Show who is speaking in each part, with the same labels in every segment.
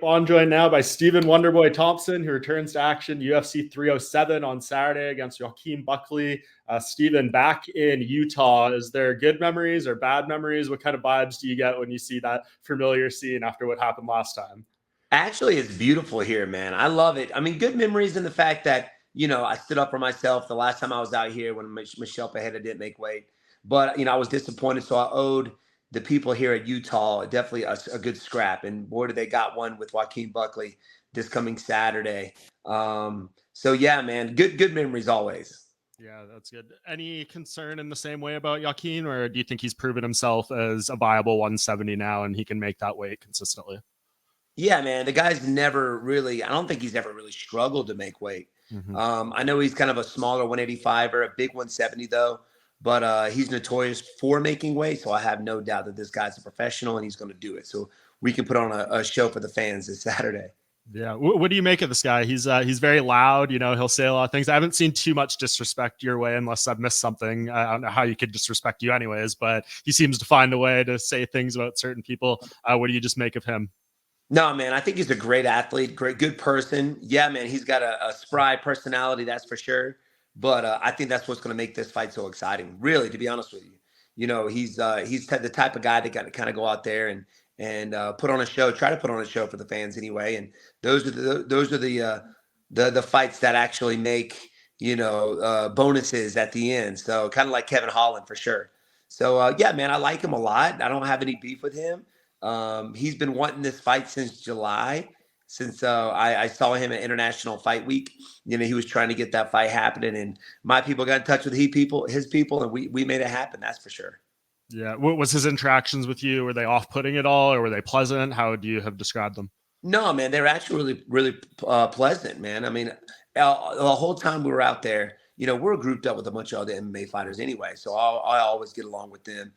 Speaker 1: Bohn joined now by Stephen Wonderboy Thompson, who returns to action UFC 307 on Saturday against Joaquin Buckley. Stephen, back in Utah, is there good memories or bad memories? What kind of vibes do you get when you see that familiar scene after what happened last time?
Speaker 2: Actually, it's beautiful here, man. I love it. I mean, good memories in the fact that, I stood up for myself the last time I was out here when Michelle Pajeda didn't make weight. But, I was disappointed. So I owed the people here at Utah definitely a good scrap. And boy, did they got one with Joaquin Buckley this coming Saturday. So, yeah, man, good memories always.
Speaker 1: Yeah, that's good. Any concern in the same way about Joaquin, or do you think he's proven himself as a viable 170 now and he can make that weight consistently?
Speaker 2: Yeah, man, the guy's never really, I don't think he's ever really struggled to make weight.
Speaker 1: Mm-hmm.
Speaker 2: I know he's kind of a smaller 185 or a big 170 though, but he's notorious for making weight. So I have no doubt that this guy's a professional and he's going to do it. So we can put on a show for the fans this Saturday.
Speaker 1: Yeah. What do you make of this guy? He's very loud. He'll say a lot of things. I haven't seen too much disrespect your way unless I've missed something. I don't know how you could disrespect you anyways, but he seems to find a way to say things about certain people. What do you just make of him?
Speaker 2: No, man, I think he's a great athlete, good person. Yeah, man, he's got a spry personality, that's for sure. But I think that's what's going to make this fight so exciting. Really, to be honest with you, he's the type of guy that got to kind of go out there and put on a show, try to put on a show for the fans anyway. And those are the fights that actually make bonuses at the end. So kind of like Kevin Holland for sure. So yeah, man, I like him a lot. I don't have any beef with him. He's been wanting this fight since July, since I saw him at International Fight Week. He was trying to get that fight happening, and my people got in touch with his people, and we made it happen. That's for sure.
Speaker 1: Yeah. What was his interactions with you? Were they off-putting at all, or were they pleasant? How do you have described them?
Speaker 2: No, man, they were actually really pleasant, man. I mean, the whole time we were out there, we're grouped up with a bunch of other MMA fighters anyway, so I always get along with them.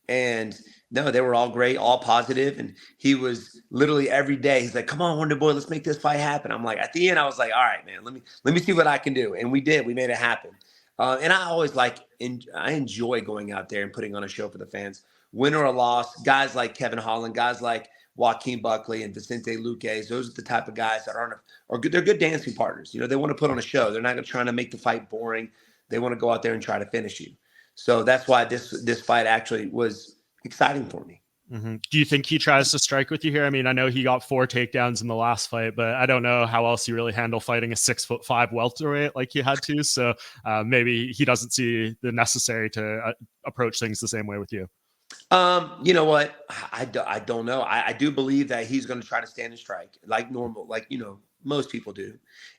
Speaker 2: And no, they were all great, all positive. And he was literally every day, he's like, come on, Wonder Boy, let's make this fight happen. I'm like, at the end, I was like, all right, man, let me see what I can do. And we did, we made it happen. And I always I enjoy going out there and putting on a show for the fans, win or a loss. Guys like Kevin Holland, guys like Joaquin Buckley and Vicente Luque, those are the type of guys that are good. They're good dancing partners. They want to put on a show. They're not trying to make the fight boring. They want to go out there and try to finish you. So that's why this fight actually was exciting for me.
Speaker 1: Mm-hmm. Do you think he tries to strike with you here? I mean, I know he got 4 takedowns in the last fight, but I don't know how else you really handle fighting a 6'5" welterweight like you had to. So maybe he doesn't see the necessary to approach things the same way with you.
Speaker 2: You know what? I don't know. I do believe that he's going to try to stand and strike like normal, like, most people do.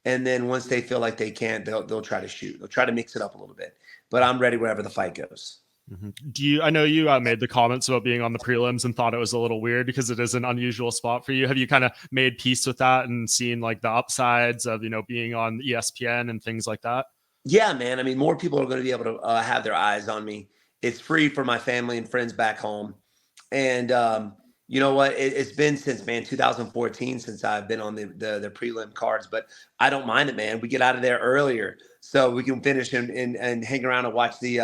Speaker 2: And then once they feel like they can't, they'll try to shoot. They'll try to mix it up a little bit. But I'm ready wherever the fight goes.
Speaker 1: Mm-hmm. I know you made the comments about being on the prelims and thought it was a little weird because it is an unusual spot for you. Have you kind of made peace with that and seen like the upsides of, being on ESPN and things like that?
Speaker 2: Yeah, man. I mean, more people are going to be able to have their eyes on me. It's free for my family and friends back home. And you know what? It's been since, man, 2014 since I've been on the prelim cards, but I don't mind it, man. We get out of there earlier so we can finish and hang around and watch the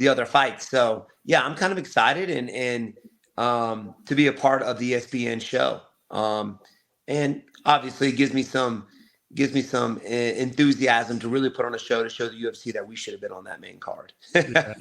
Speaker 2: other fights. So yeah, I'm kind of excited and to be a part of the ESPN show. And obviously it gives me some enthusiasm to really put on a show to show the UFC that we should have been on that main card.
Speaker 1: Yeah.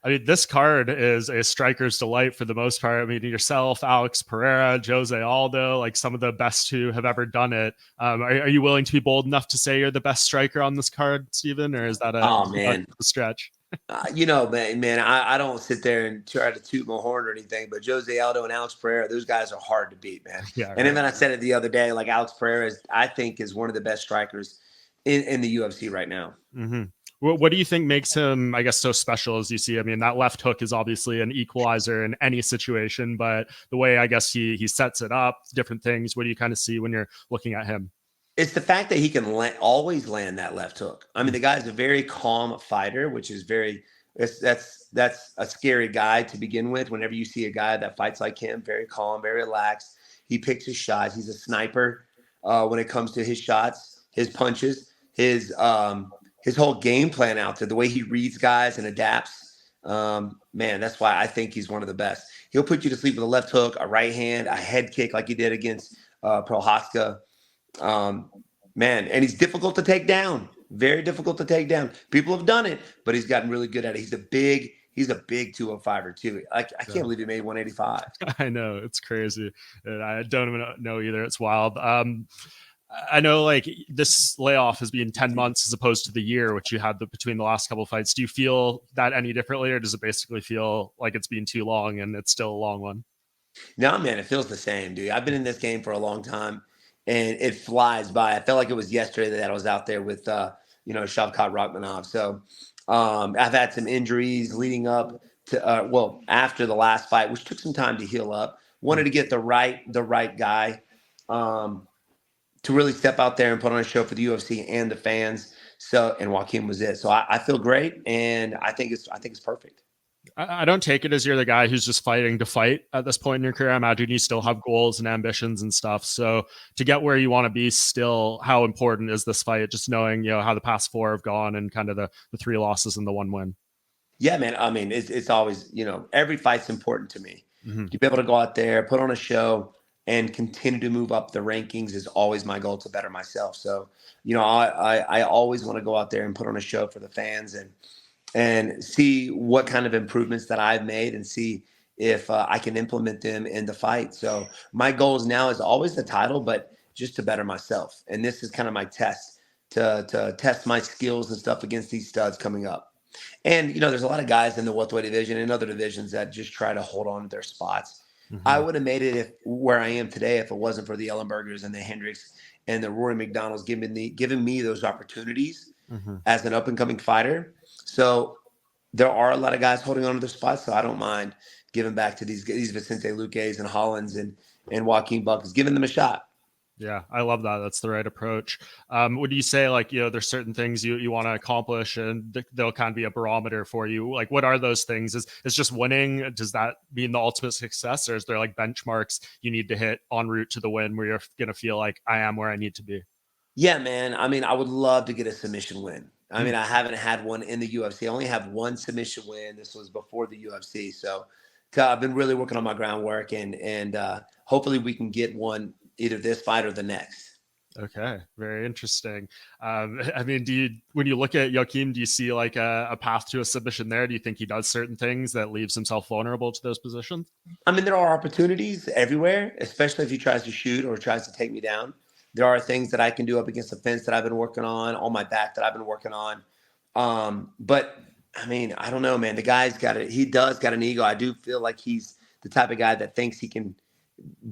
Speaker 1: I mean, this card is a striker's delight for the most part. I mean, yourself, Alex Pereira, Jose Aldo, like some of the best who have ever done it. Are you willing to be bold enough to say you're the best striker on this card, Stephen, or is that a stretch?
Speaker 2: Man, I don't sit there and try to toot my horn or anything, but Jose Aldo and Alex Pereira, those guys are hard to beat, man. Yeah, and then I said it the other day, like Alex Pereira I think is one of the best strikers in the UFC right now.
Speaker 1: Mm-hmm. What do you think makes him, I guess, so special as you see? I mean, that left hook is obviously an equalizer in any situation, but the way I guess he sets it up, different things, what do you kind of see when you're looking at him?
Speaker 2: It's the fact that he can always land that left hook. I mean, the guy's a very calm fighter, which is that's a scary guy to begin with. Whenever you see a guy that fights like him, very calm, very relaxed, he picks his shots. He's a sniper when it comes to his shots, his punches, his whole game plan out there, the way he reads guys and adapts. Man, that's why I think he's one of the best. He'll put you to sleep with a left hook, a right hand, a head kick like he did against Prohaska. Um, man, and he's difficult to take down. Very difficult to take down. People have done it, but he's gotten really good at it. He's a big 205er too. I can't believe he made 185.
Speaker 1: I know, it's crazy. And I don't even know either. It's wild. I know like this layoff has been 10 months as opposed to the year, which you had between the last couple of fights. Do you feel that any differently, or does it basically feel like it's been too long and it's still a long one?
Speaker 2: No, man, it feels the same, dude. I've been in this game for a long time and it flies by. I felt like it was yesterday that I was out there with, Shavkat Rakhmonov. So I've had some injuries leading up to, after the last fight, which took some time to heal up. Wanted to get the right guy. To really step out there and put on a show for the UFC and the fans. So, and Joaquin was it. So I feel great, and I think it's perfect.
Speaker 1: I don't take it as you're the guy who's just fighting to fight at this point in your career. I imagine you still have goals and ambitions and stuff. So to get where you want to be still, how important is this fight? Just knowing, how the past 4 have gone and kind of the 3 losses and the 1 win.
Speaker 2: Yeah, man. I mean, it's always, every fight's important to me.
Speaker 1: Mm-hmm.
Speaker 2: To be able to go out there, put on a show, and continue to move up the rankings is always my goal to better myself. So, I always want to go out there and put on a show for the fans and see what kind of improvements that I've made and see if I can implement them in the fight. So my goals now is always the title, but just to better myself. And this is kind of my test to test my skills and stuff against these studs coming up. And, there's a lot of guys in the welterweight division and other divisions that just try to hold on to their spots. Mm-hmm. I would have made it where I am today if it wasn't for the Ellenbergers and the Hendricks and the Rory McDonalds giving me those opportunities as an up-and-coming fighter. So there are a lot of guys holding on to their spots, so I don't mind giving back to these Vicente Luques and Hollands and Joaquin Buckley, giving them a shot.
Speaker 1: Yeah, I love that. That's the right approach. Would you say there's certain things you want to accomplish and they'll kind of be a barometer for you? Like, what are those things? Is just winning? Does that mean the ultimate success, or is there like benchmarks you need to hit en route to the win where you're going to feel like I am where I need to be?
Speaker 2: Yeah, man. I mean, I would love to get a submission win. I mean, I haven't had one in the UFC. I only have one submission win. This was before the UFC. So I've been really working on my groundwork and hopefully we can get one either this fight or the next.
Speaker 1: Okay, very interesting. I mean, when you look at Joaquin, do you see like a path to a submission there? Do you think he does certain things that leaves himself vulnerable to those positions?
Speaker 2: I mean, there are opportunities everywhere, especially if he tries to shoot or tries to take me down. There are things that I can do up against the fence that I've been working on my back that I've been working on. But I mean, I don't know, man. The guy's he does got an ego. I do feel like he's the type of guy that thinks he can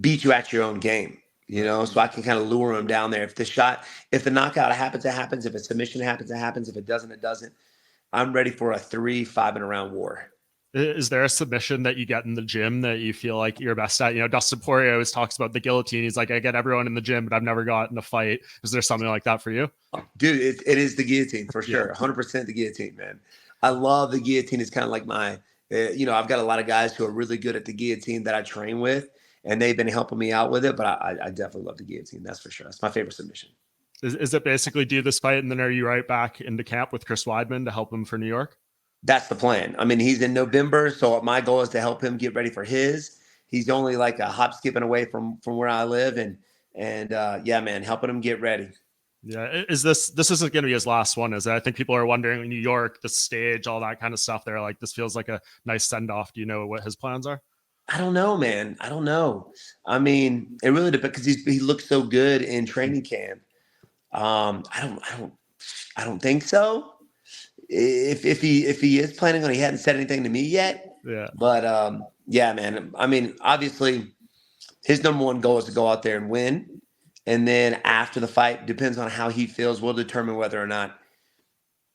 Speaker 2: beat you at your own game. So I can kind of lure him down there. If the knockout happens, it happens. If a submission happens, it happens. If it doesn't, it doesn't. I'm ready for a 3-5 in a round war.
Speaker 1: Is there a submission that you get in the gym that you feel like you're best at? Dustin Poirier always talks about the guillotine. He's like, I get everyone in the gym, but I've never gotten a fight. Is there something like that for you?
Speaker 2: Dude, it is the guillotine for sure. 100% the guillotine, man. I love the guillotine. It's kind of like my, I've got a lot of guys who are really good at the guillotine that I train with, and they've been helping me out with it. But I definitely love the guillotine. That's for sure. That's my favorite submission.
Speaker 1: Is it basically do this fight and then are you right back into camp with Chris Weidman to help him for New York?
Speaker 2: That's the plan. I mean, he's in November, so my goal is to help him get ready for his. He's only like a hop skipping away from where I live, and yeah, man, helping him get ready.
Speaker 1: Yeah, this isn't going to be his last one, is it? I think people are wondering, New York, the stage, all that kind of stuff. They're like, this feels like a nice send off. Do you know what his plans are?
Speaker 2: I don't know, man. I don't know. I mean, it really depends because he looks so good in training camp. I don't think so. If he is planning on, he hadn't said anything to me yet.
Speaker 1: Yeah.
Speaker 2: But yeah, man. I mean, obviously, his number one goal is to go out there and win, and then after the fight, depends on how he feels, will determine whether or not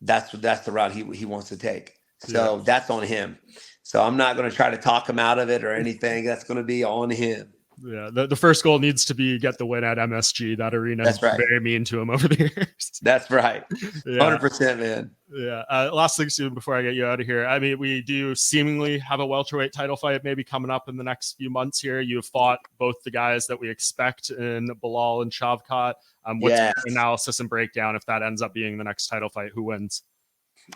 Speaker 2: that's the route he wants to take. So that's on him. So I'm not going to try to talk him out of it or anything. That's going to be on him.
Speaker 1: Yeah, the first goal needs to be get the win at MSG. That arena
Speaker 2: has been
Speaker 1: very mean to him over the years.
Speaker 2: That's right. 100%, man.
Speaker 1: Yeah. Last thing, Steven, before I get you out of here. I mean, we do seemingly have a welterweight title fight maybe coming up in the next few months here. You've fought both the guys that we expect in Bilal and Shavkat. What's your analysis and breakdown if that ends up being the next title fight? Who wins?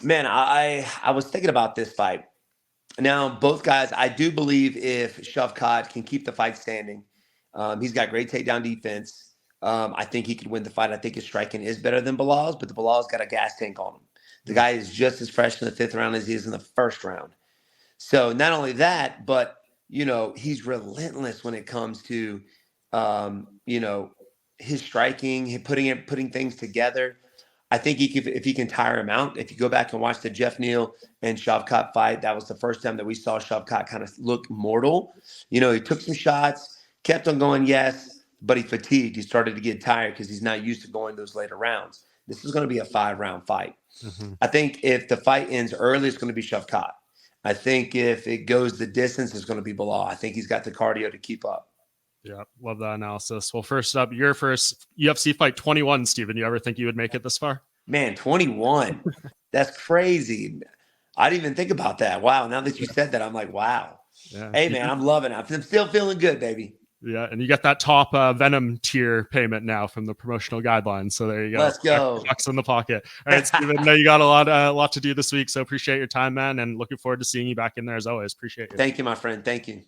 Speaker 2: Man, I was thinking about this fight. Now, both guys, I do believe if Shavkat can keep the fight standing, he's got great takedown defense. I think he could win the fight. I think his striking is better than Bilal's, but the Bilal's got a gas tank on him. The guy is just as fresh in the 5th round as he is in the 1st round. So not only that, but, he's relentless when it comes to, his striking, putting things together. I think if he can tire him out, if you go back and watch the Jeff Neal and Shavkat fight, that was the first time that we saw Shavkat kind of look mortal. He took some shots, kept on going, yes, but he fatigued. He started to get tired because he's not used to going those later rounds. This is going to be a 5-round fight.
Speaker 1: Mm-hmm.
Speaker 2: I think if the fight ends early, it's going to be Shavkat. I think if it goes the distance, it's going to be Belal. I think he's got the cardio to keep up.
Speaker 1: Yeah, love that analysis. Well, first up, your first UFC fight, 21, Steven. You ever think you would make it this far?
Speaker 2: Man, 21. That's crazy. I didn't even think about that. Wow. Now that you said that, I'm like, wow.
Speaker 1: Yeah.
Speaker 2: Hey, man, I'm loving it. I'm still feeling good, baby.
Speaker 1: Yeah, and you get that top Venom tier payment now from the promotional guidelines. So there you go.
Speaker 2: Let's go.
Speaker 1: Bucks in the pocket. All right, Steven, I know you got a lot to do this week, so appreciate your time, man, and looking forward to seeing you back in there as always. Appreciate you.
Speaker 2: Thank you, my friend. Thank you.